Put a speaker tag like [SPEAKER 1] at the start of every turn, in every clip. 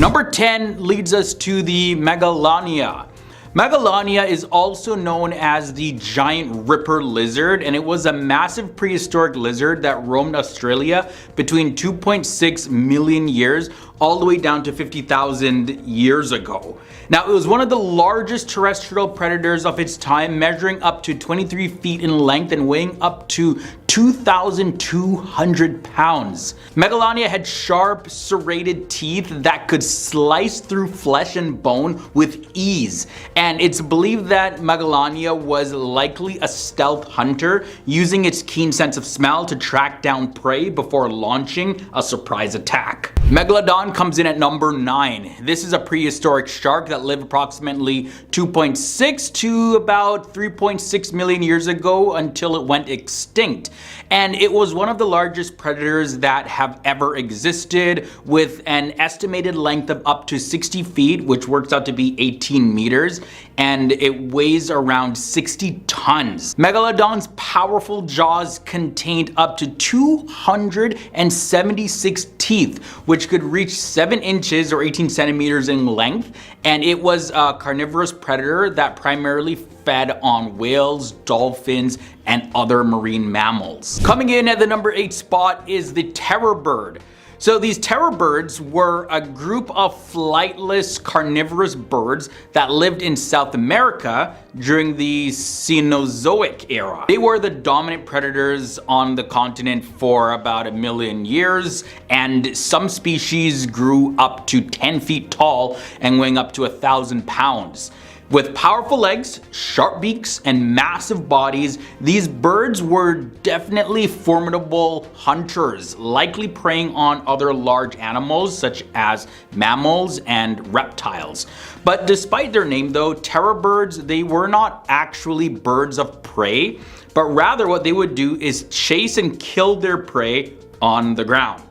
[SPEAKER 1] Number 10 leads us to the Megalania. Megalania is also known as the giant ripper lizard, and it was a massive prehistoric lizard that roamed Australia between 2.6 million years all the way down to 50,000 years ago. Now, it was one of the largest terrestrial predators of its time, measuring up to 23 feet in length and weighing up to 2,200 pounds. Megalania had sharp, serrated teeth that could slice through flesh and bone with ease. And it's believed that Megalania was likely a stealth hunter, using its keen sense of smell to track down prey before launching a surprise attack. Megalodon comes in at number 9. This is a prehistoric shark that lived approximately 2.6 to about 3.6 million years ago until it went extinct. And it was one of the largest predators that have ever existed, with an estimated length of up to 60 feet, which works out to be 18 meters, and it weighs around 60 tons. Megalodon's powerful jaws contained up to 276 teeth, which could reach 7 inches or 18 centimeters in length, and it was a carnivorous predator that primarily fed on whales, dolphins, and other marine mammals. Coming in at the number 8 spot is the terror bird. So these terror birds were a group of flightless carnivorous birds that lived in South America during the Cenozoic era. They were the dominant predators on the continent for about 1 million years, and some species grew up to 10 feet tall and weighing up to 1,000 pounds. With powerful legs, sharp beaks, and massive bodies, these birds were definitely formidable hunters, likely preying on other large animals such as mammals and reptiles. But despite their name though, terror birds, they were not actually birds of prey, but rather what they would do is chase and kill their prey on the ground.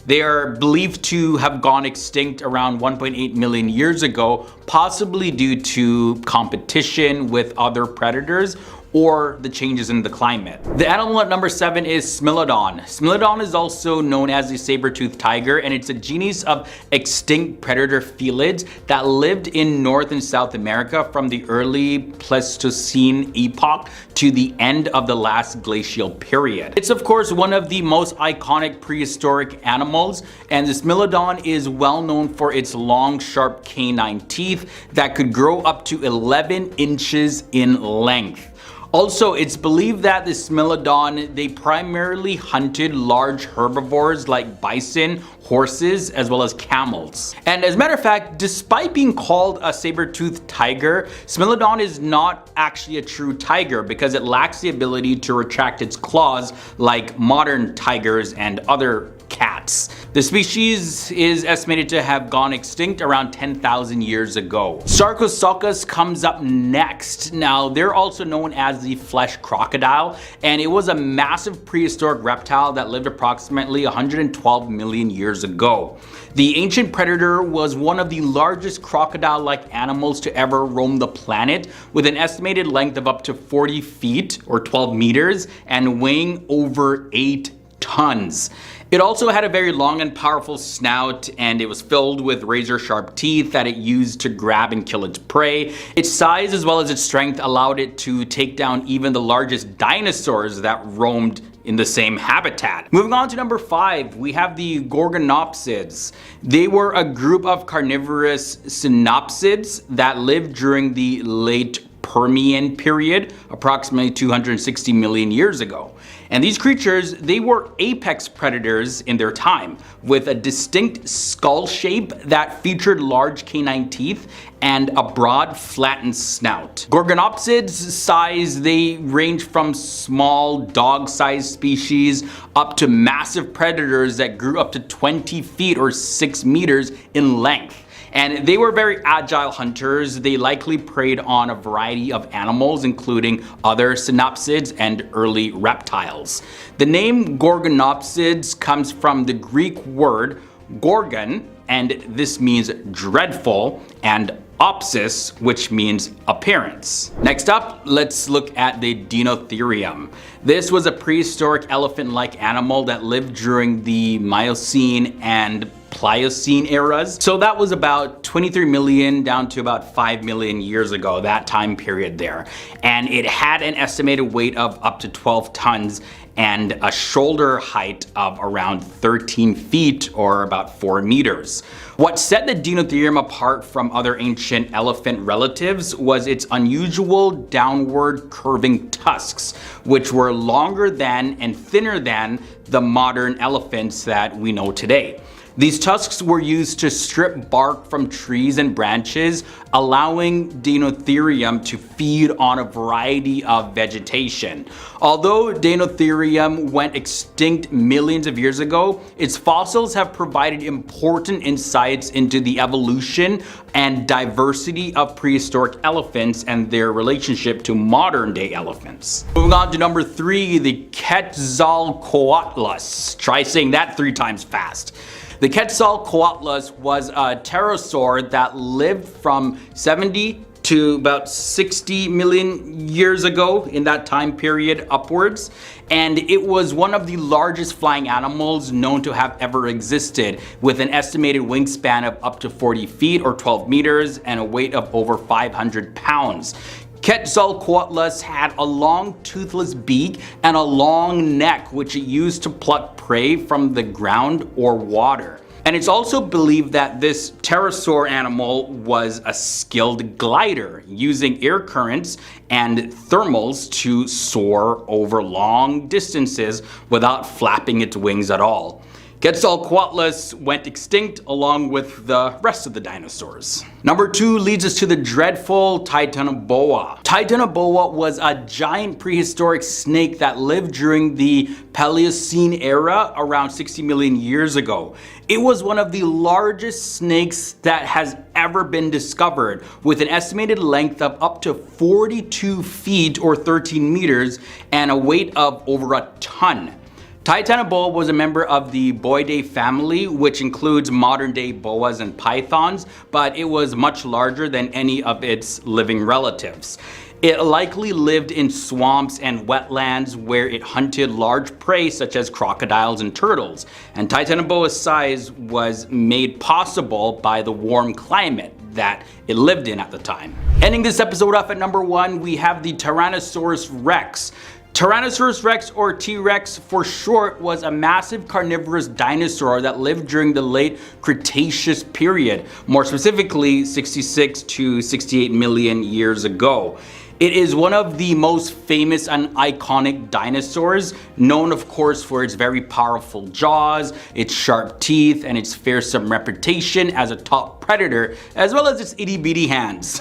[SPEAKER 1] They are believed to have gone extinct around 1.8 million years ago, possibly due to competition with other predators or the changes in the climate. The animal at number 7 is Smilodon. Smilodon is also known as the saber-toothed tiger, and it's a genus of extinct predator felids that lived in North and South America from the early Pleistocene epoch to the end of the last glacial period. It's of course one of the most iconic prehistoric animals, and the Smilodon is well known for its long, sharp canine teeth that could grow up to 11 inches in length. Also, it's believed that the Smilodon, they primarily hunted large herbivores like bison, horses, as well as camels. And as a matter of fact, despite being called a saber-toothed tiger, Smilodon is not actually a true tiger because it lacks the ability to retract its claws like modern tigers and other cats. The species is estimated to have gone extinct around 10,000 years ago. Sarcosuchus comes up next. Now, they're also known as the flesh crocodile, and it was a massive prehistoric reptile that lived approximately 112 million years ago. The ancient predator was one of the largest crocodile-like animals to ever roam the planet, with an estimated length of up to 40 feet or 12 meters and weighing over 8 tons. It also had a very long and powerful snout, and it was filled with razor-sharp teeth that it used to grab and kill its prey. Its size as well as its strength allowed it to take down even the largest dinosaurs that roamed in the same habitat. Moving on to number 5, we have the Gorgonopsids. They were a group of carnivorous synapsids that lived during the late Permian period, approximately 260 million years ago. And these creatures, they were apex predators in their time, with a distinct skull shape that featured large canine teeth and a broad, flattened snout. Gorgonopsids' size, they range from small dog-sized species up to massive predators that grew up to 20 feet or 6 meters in length. And they were very agile hunters. They likely preyed on a variety of animals, including other synapsids and early reptiles. The name Gorgonopsids comes from the Greek word gorgon, and this means dreadful, and opsis, which means appearance. Next up, let's look at the Deinotherium. This was a prehistoric elephant-like animal that lived during the Miocene and Pliocene eras. So that was about 23 million down to about 5 million years ago, that time period there. And it had an estimated weight of up to 12 tons and a shoulder height of around 13 feet or about 4 meters. What set the Deinotherium apart from other ancient elephant relatives was its unusual downward curving tusks, which were longer than and thinner than the modern elephants that we know today. These tusks were used to strip bark from trees and branches, allowing Deinotherium to feed on a variety of vegetation. Although Deinotherium went extinct millions of years ago, its fossils have provided important insights into the evolution and diversity of prehistoric elephants and their relationship to modern day elephants. Moving on to number 3, the Quetzalcoatlus. Try saying that 3 times fast. The Quetzalcoatlus was a pterosaur that lived from 70 to about 60 million years ago, in that time period upwards. And it was one of the largest flying animals known to have ever existed, with an estimated wingspan of up to 40 feet or 12 meters and a weight of over 500 pounds. Quetzalcoatlus had a long toothless beak and a long neck which it used to pluck prey from the ground or water. And it's also believed that this pterosaur animal was a skilled glider, using air currents and thermals to soar over long distances without flapping its wings at all. Quetzalcoatlus went extinct along with the rest of the dinosaurs. Number 2 leads us to the dreadful Titanoboa. Titanoboa was a giant prehistoric snake that lived during the Paleocene era around 60 million years ago. It was one of the largest snakes that has ever been discovered, with an estimated length of up to 42 feet or 13 meters and a weight of over a ton. Titanoboa was a member of the Boidae family, which includes modern day boas and pythons, but it was much larger than any of its living relatives. It likely lived in swamps and wetlands where it hunted large prey such as crocodiles and turtles. And Titanoboa's size was made possible by the warm climate that it lived in at the time. Ending this episode off at number 1, we have the Tyrannosaurus rex. Tyrannosaurus rex, or T-Rex for short, was a massive carnivorous dinosaur that lived during the late Cretaceous period, more specifically 66 to 68 million years ago. It is one of the most famous and iconic dinosaurs, known of course for its very powerful jaws, its sharp teeth, and its fearsome reputation as a top predator, as well as its itty-bitty hands.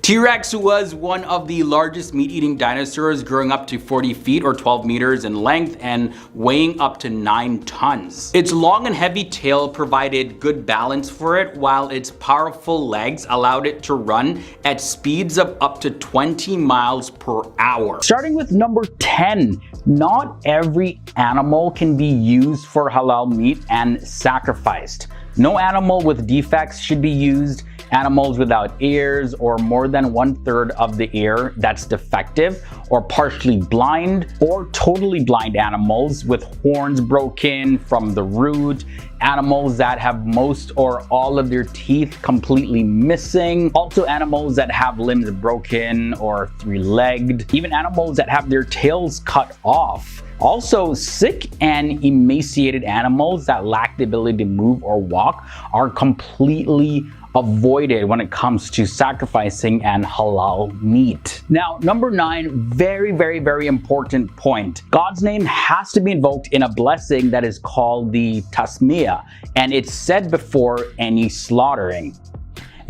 [SPEAKER 1] T-Rex was one of the largest meat-eating dinosaurs, growing up to 40 feet or 12 meters in length and weighing up to 9 tons. Its long and heavy tail provided good balance for it, while its powerful legs allowed it to run at speeds of up to 20 miles per hour. Starting with number 10, not every animal can be used for halal meat and sacrificed. No animal with defects should be used. Animals without ears or more than 1/3 of the ear that's defective, or partially blind or totally blind animals with horns broken from the root, animals that have most or all of their teeth completely missing, also animals that have limbs broken or 3-legged, even animals that have their tails cut off. Also, sick and emaciated animals that lack the ability to move or walk are completely avoided when it comes to sacrificing and halal meat. Now, number 9, very important point. God's name has to be invoked in a blessing that is called the Tasmiyah, and it's said before any slaughtering.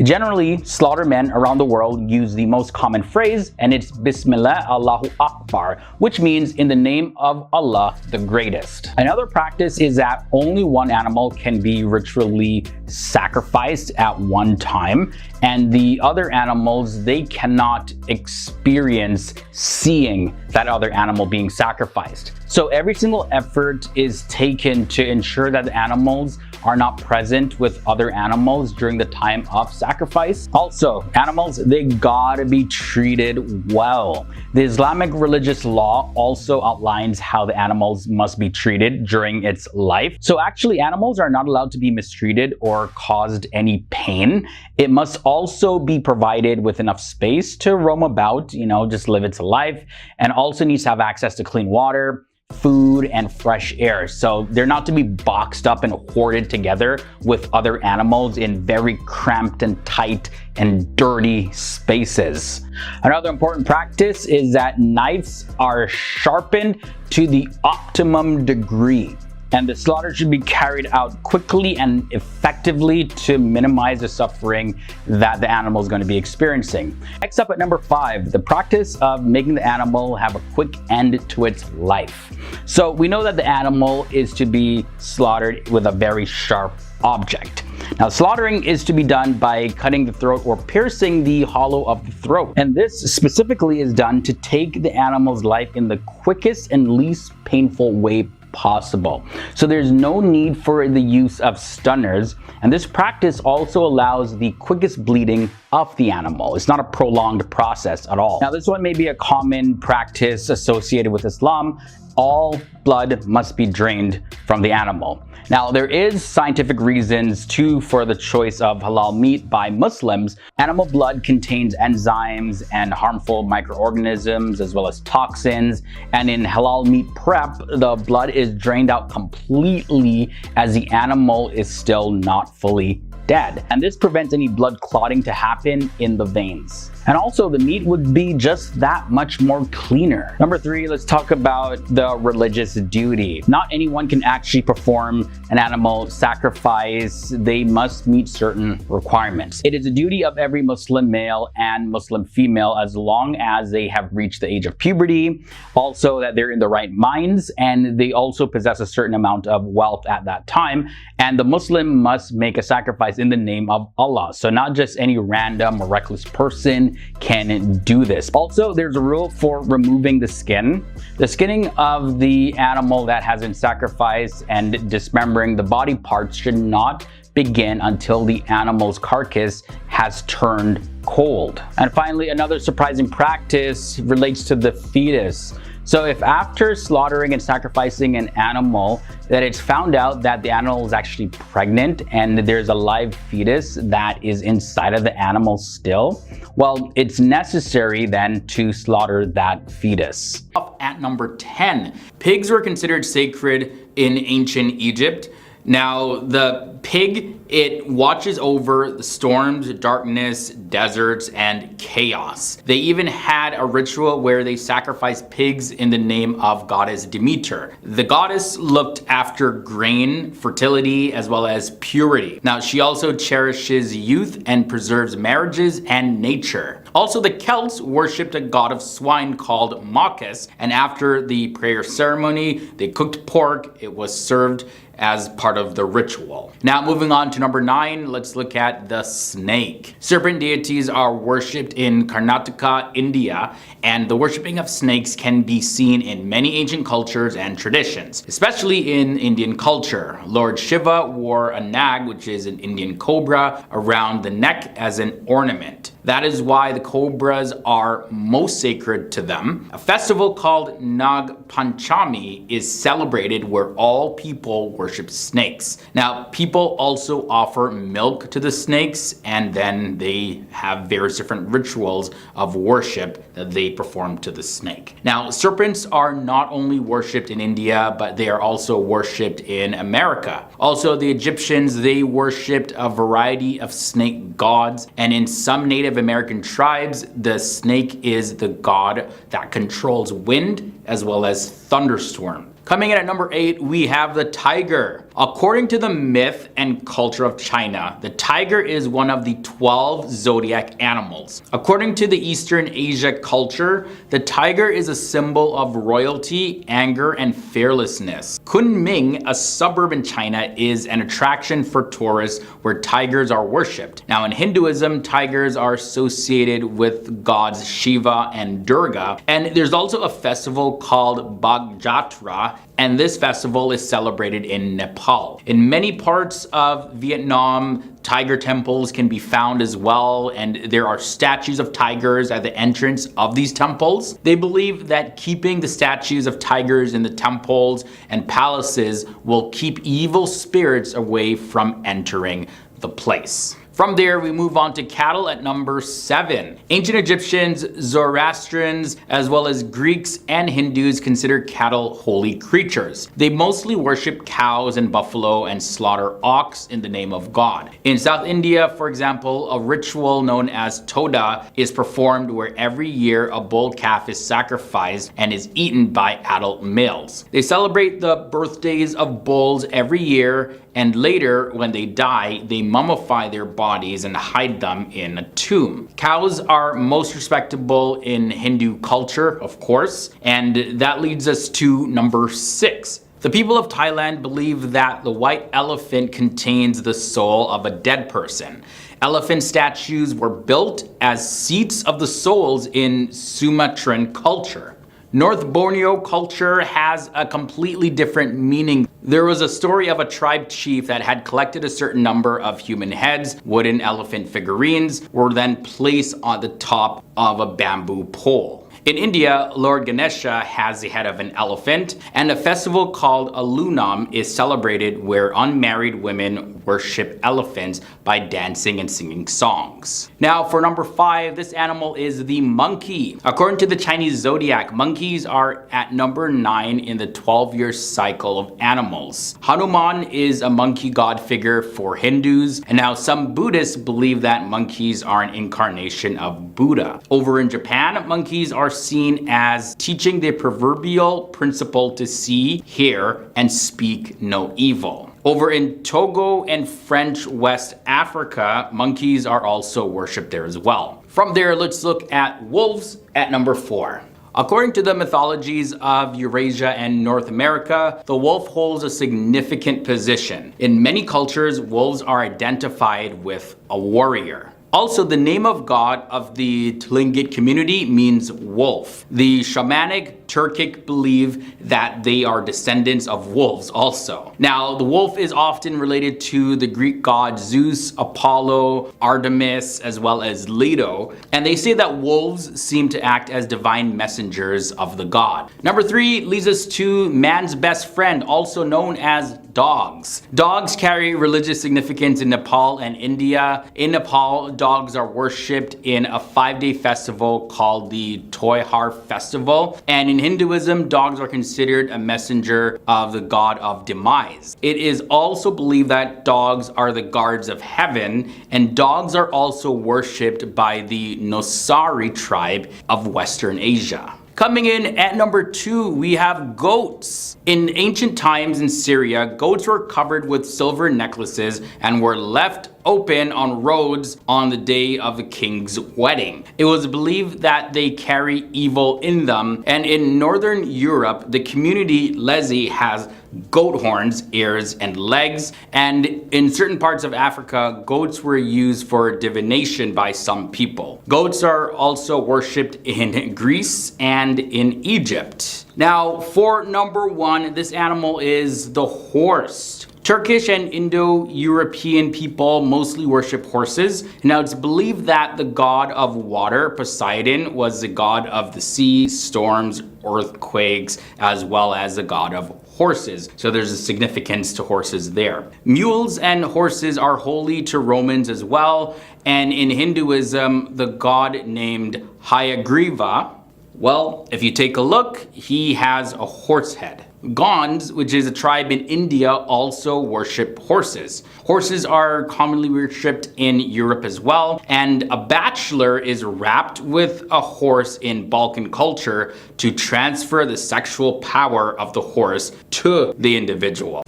[SPEAKER 1] Generally, slaughtermen around the world use the most common phrase, and it's Bismillah Allahu Akbar, which means in the name of Allah the greatest. Another practice is that only one animal can be ritually sacrificed at one time, and the other animals, they cannot experience seeing that other animal being sacrificed. So every single effort is taken to ensure that the animals are not present with other animals during the time of sacrifice. Also, animals, they gotta be treated well. The Islamic religious law also outlines how the animals must be treated during its life. So actually, animals are not allowed to be mistreated or caused any pain. It must also be provided with enough space to roam about, just live its life, and also needs to have access to clean water, food, and fresh air. So they're not to be boxed up and hoarded together with other animals in very cramped and tight and dirty spaces. Another important practice is that knives are sharpened to the optimum degree, and the slaughter should be carried out quickly and effectively to minimize the suffering that the animal is going to be experiencing. Next up at number 5, the practice of making the animal have a quick end to its life. So we know that the animal is to be slaughtered with a very sharp object. Now, slaughtering is to be done by cutting the throat or piercing the hollow of the throat. And this specifically is done to take the animal's life in the quickest and least painful way possible. So there's no need for the use of stunners, and this practice also allows the quickest bleeding of the animal. It's not a prolonged process at all. Now, this one may be a common practice associated with Islam. All blood must be drained from the animal. Now, there is scientific reasons too for the choice of halal meat by Muslims. Animal blood contains enzymes and harmful microorganisms as well as toxins. And in halal meat prep, the blood is drained out completely as the animal is still not fully dead. And this prevents any blood clotting to happen in the veins. And also, the meat would be just that much more cleaner. Number 3, let's talk about the religious duty. Not anyone can actually perform an animal sacrifice. They must meet certain requirements. It is a duty of every Muslim male and Muslim female as long as they have reached the age of puberty, also that they're in the right minds, and they also possess a certain amount of wealth at that time. And the Muslim must make a sacrifice in the name of Allah. So not just any random or reckless person can do this. Also, there's a rule for removing the skin. The skinning of the animal that has been sacrificed and dismembering the body parts should not begin until the animal's carcass has turned cold. And finally, another surprising practice relates to the fetus. So if after slaughtering and sacrificing an animal that it's found out that the animal is actually pregnant and there's a live fetus that is inside of the animal still, well, it's necessary then to slaughter that fetus. Up at number 10, pigs were considered sacred in ancient Egypt. Now, the pig, it watches over the storms, darkness, deserts, and chaos. They even had a ritual where they sacrificed pigs in the name of goddess Demeter. The goddess looked after grain, fertility, as well as purity. Now, she also cherishes youth and preserves marriages and nature. Also, the Celts worshipped a god of swine called Bacchus, and after the prayer ceremony, they cooked pork. It was served as part of the ritual. Now, moving on to number 9, let's look at the snake. Serpent deities are worshipped in Karnataka, India, and the worshipping of snakes can be seen in many ancient cultures and traditions, especially in Indian culture. Lord Shiva wore a nag, which is an Indian cobra, around the neck as an ornament. That is why the cobras are most sacred to them. A festival called Nag Panchami is celebrated where all people worship snakes. Now, people also offer milk to the snakes, and then they have various different rituals of worship that they perform to the snake. Now, serpents are not only worshipped in India, but they are also worshipped in America. Also, the Egyptians, they worshipped a variety of snake gods, and in some Native American tribes, the snake is the god that controls wind as well as thunderstorm. Coming in at number 8, we have the tiger. According to the myth and culture of China, the tiger is one of the 12 zodiac animals. According to the Eastern Asia culture, the tiger is a symbol of royalty, anger, and fearlessness. Kunming, a suburb in China, is an attraction for tourists where tigers are worshipped. Now, in Hinduism, tigers are associated with gods Shiva and Durga, and there's also a festival called Bag Jatra, and this festival is celebrated in Nepal. Cull. In many parts of Vietnam, tiger temples can be found as well, and there are statues of tigers at the entrance of these temples. They believe that keeping the statues of tigers in the temples and palaces will keep evil spirits away from entering the place. From there, we move on to cattle at number 7. Ancient Egyptians, Zoroastrians, as well as Greeks and Hindus consider cattle holy creatures. They mostly worship cows and buffalo and slaughter ox in the name of God. In South India, for example, a ritual known as Toda is performed where every year a bull calf is sacrificed and is eaten by adult males. They celebrate the birthdays of bulls every year, and later, when they die, they mummify their bodies and hide them in a tomb. Cows are most respectable in Hindu culture, of course, and that leads us to number 6. The people of Thailand believe that the white elephant contains the soul of a dead person. Elephant statues were built as seats of the souls in Sumatran culture. North Borneo culture has a completely different meaning. There was a story of a tribe chief that had collected a certain number of human heads. Wooden elephant figurines were then placed on the top of a bamboo pole. In India, Lord Ganesha has the head of an elephant, and a festival called Alunam is celebrated where unmarried women worship elephants by dancing and singing songs. Now for number 5, this animal is the monkey. According to the Chinese zodiac, monkeys are at number 9 in the 12-year cycle of animals. Hanuman is a monkey god figure for Hindus, and now some Buddhists believe that monkeys are an incarnation of Buddha. Over in Japan, monkeys are seen as teaching the proverbial principle to see, hear, and speak no evil. Over in Togo and French West Africa, monkeys are also worshipped there as well. From there, let's look at wolves at number 4. According to the mythologies of Eurasia and North America, the wolf holds a significant position. In many cultures, wolves are identified with a warrior. Also, the name of God of the Tlingit community means wolf. The shamanic Turkic believe that they are descendants of wolves also. Now, the wolf is often related to the Greek gods Zeus, Apollo, Artemis, as well as Leto, and they say that wolves seem to act as divine messengers of the god. Number 3 leads us to man's best friend, also known as dogs. Dogs carry religious significance in Nepal and India. In Nepal, dogs are worshipped in a 5-day festival called the Toihar Festival, and in Hinduism, dogs are considered a messenger of the god of demise. It is also believed that dogs are the guards of heaven, and dogs are also worshipped by the Nosari tribe of Western Asia. Coming in at number 2, we have goats. In ancient times in Syria, goats were covered with silver necklaces and were left open on roads on the day of the king's wedding. It was believed that they carry evil in them, and in Northern Europe, the community Lezi has goat horns, ears, and legs, and in certain parts of Africa, goats were used for divination by some people. Goats are also worshipped in Greece and in Egypt. Now, for number 1, this animal is the horse. Turkish and Indo-European people mostly worship horses. Now, it's believed that the god of water, Poseidon, was the god of the sea, storms, earthquakes, as well as the god of horses. So there's a significance to horses there. Mules and horses are holy to Romans as well. And in Hinduism, the god named Hayagriva, well, if you take a look, he has a horse head. Gonds, which is a tribe in India, also worship horses. Horses are commonly worshipped in Europe as well, and a bachelor is wrapped with a horse in Balkan culture to transfer the sexual power of the horse to the individual.